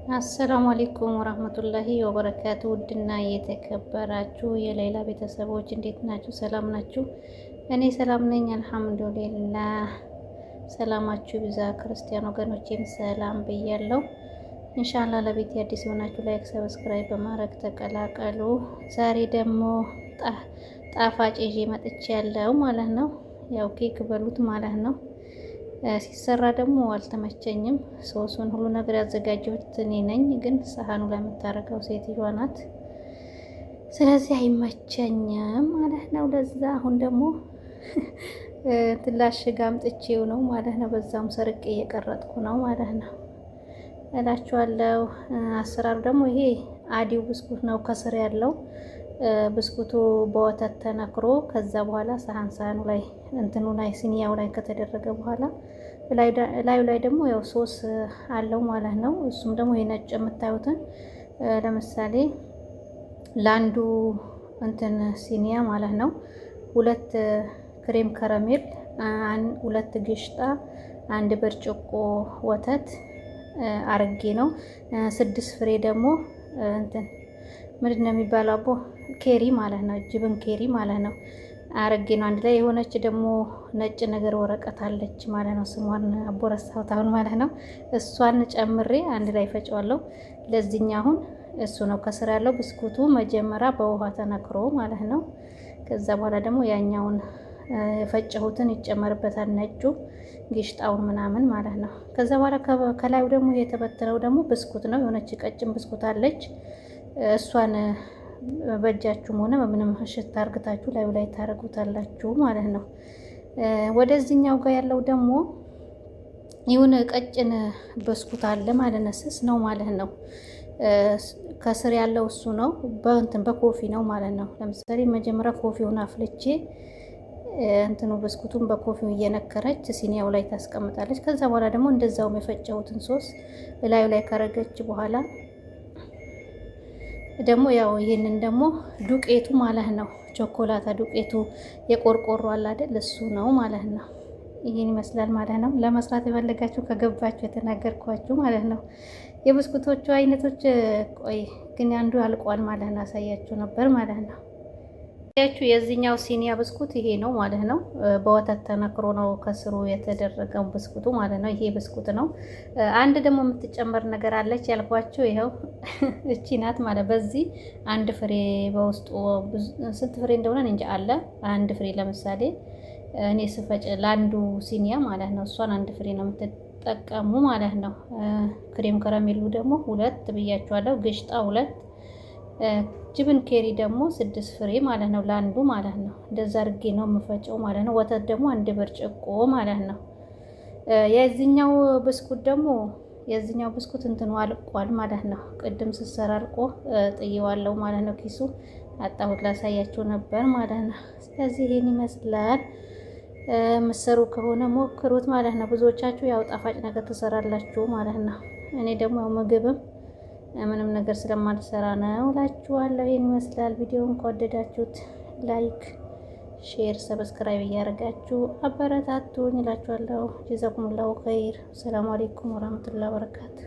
አሰላሙ አለይኩም ወራህመቱላሂ ወበረካቱ። ውድና የተከበራችሁ የሌላ ቤተሰቦች እንዴት ናችሁ? ሰላም ናችሁ? እኔ ሰላም ነኝ አልሐምዱሊላህ። ሰላማችሁ ይብዛ። ክርስቲያን ወገኖቼም ሰላም ብያለሁ። ኢንሻአላህ ለቤት አዲስ የሆናችሁ ላይክ፣ ሰብስክራይብ በማድረግ ተቀላቀሉ። ዛሬ ደግሞ ጣፋጭ ይዤ መጥቼ ያለው ማለት ነው። ያው ኬክ በሉት ማለት ነው። ሲሰራ ደግሞ አልተመቸኝም። ሶሱን ሁሉ ነገር ያዘጋጀሁት እኔ ነኝ፣ ግን ሰሃኑ ላይ የምታረገው ሴትዮዋ ናት። ስለዚህ አይመቸኝም ማለት ነው። ለዛ አሁን ደግሞ ትላሽጋ አምጥቼው ነው ማለት ነው። በዛም ሰርቄ እየቀረጥኩ ነው ማለት ነው እላችኋለሁ። አሰራሩ ደግሞ ይሄ አዲው ብስኩት ነው ከስር ያለው ብስኩቱ በወተት ተነክሮ ከዛ በኋላ ሳህኑ ላይ እንትኑ ላይ ሲኒያው ላይ ከተደረገ በኋላ ላዩ ላይ ደግሞ ያው ሶስ አለው ማለት ነው። እሱም ደግሞ የነጭ የምታዩትን ለምሳሌ ለአንዱ እንትን ሲኒያ ማለት ነው 2 ክሬም ከረሜል፣ 2 ግሽጣ፣ 1 ብርጭቆ ወተት አርጌ ነው 6 ፍሬ ደግሞ እንትን ምንድን ነው የሚባለው አቦ ኬሪ ማለት ነው። ጅብን ኬሪ ማለት ነው አረጌ ነው አንድ ላይ። የሆነች ደግሞ ነጭ ነገር ወረቀት አለች ማለት ነው። ስሟን አቦ ረሳሁት አሁን ማለት ነው። እሷን ጨምሬ አንድ ላይ ፈጨዋለሁ። ለዚህኛ አሁን እሱ ነው ከስር ያለው ብስኩቱ መጀመሪያ በውሃ ተነክሮ ማለት ነው። ከዛ በኋላ ደግሞ ያኛውን የፈጨሁትን ይጨመርበታል፣ ነጩ ጊሽጣውን ምናምን ማለት ነው። ከዛ በኋላ ከላዩ ደግሞ የተበተነው ደግሞ ብስኩት ነው። የሆነች ቀጭን ብስኩት አለች። እሷን በእጃችሁም ሆነ በምንም እሽት አርግታችሁ ላዩ ላይ ታረጉታላችሁ ማለት ነው። ወደዚህኛው ጋር ያለው ደግሞ የሆነ ቀጭን ብስኩት አለ ማለት ነው። ስስ ነው ማለት ነው። ከስር ያለው እሱ ነው። በእንትን በኮፊ ነው ማለት ነው። ለምሳሌ መጀመሪያ ኮፊውን አፍልቼ እንትኑ ብስኩቱን በኮፊው እየነከረች ሲኒያው ላይ ታስቀምጣለች። ከዛ በኋላ ደግሞ እንደዛውም የፈጨሁትን ሶስ ላዩ ላይ ካረገች በኋላ ደግሞ ያው ይሄንን ደግሞ ዱቄቱ ማለት ነው ቾኮላታ ዱቄቱ የቆርቆሮ አለ አይደል? እሱ ነው ማለት ነው። ይሄን ይመስላል ማለት ነው። ለመስራት የፈለጋችሁ ከገባችሁ የተናገርኳችሁ ማለት ነው። የብስኩቶቹ አይነቶች ቆይ ግን አንዱ አልቋል ማለት ነው። አሳያችሁ ነበር ማለት ነው። የዚህኛው ሲኒያ ብስኩት ይሄ ነው ማለት ነው። በወተት ተነክሮ ነው ከስሩ የተደረገው ብስኩቱ ማለት ነው። ይሄ ብስኩት ነው። አንድ ደግሞ የምትጨመር ነገር አለች ያልኳችሁ ይኸው እቺ ናት ማለት። በዚህ አንድ ፍሬ በውስጡ ስንት ፍሬ እንደሆነ እንጂ አለ አንድ ፍሬ ለምሳሌ እኔ ስፈጭ ለአንዱ ሲኒያ ማለት ነው። እሷን አንድ ፍሬ ነው የምትጠቀሙ ማለት ነው። ክሬም ከረሜሉ ደግሞ 2 ብያችኋለሁ። ግሽጣ 2፣ ጅብን ኬሪ ደግሞ 6 ፍሬ ማለት ነው ለአንዱ ማለት ነው። እንደዛ አድርጌ ነው የምፈጨው ማለት ነው። ወተት ደግሞ 1 ብርጭቆ ማለት ነው። የዚህኛው ብስኩት እንትኑ አልቋል ማለት ነው። ቅድም ስሰራ አልቆ ጥዬዋለሁ ማለት ነው። ኪሱ አጣሁት ላሳያችሁ ነበር ማለት ነው። ስለዚህ ይሄን ይመስላል። ምሰሩ ከሆነ ሞክሩት ማለት ነው። ብዙዎቻችሁ ያው ጣፋጭ ነገር ትሰራላችሁ ማለት ነው። እኔ ደግሞ ያው ምግብም ምንም ነገር ስለማልሰራ ነው እላችኋለሁ። ይሄን ይመስላል። ቪዲዮውን ከወደዳችሁት ላይክ፣ ሼር፣ ሰብስክራይብ እያደረጋችሁ አበረታቱኝ እላችኋለሁ። ጀዛኩሙላሁ ኸይር። ሰላም አለይኩም ወራህመቱላሂ ወበረካቱ።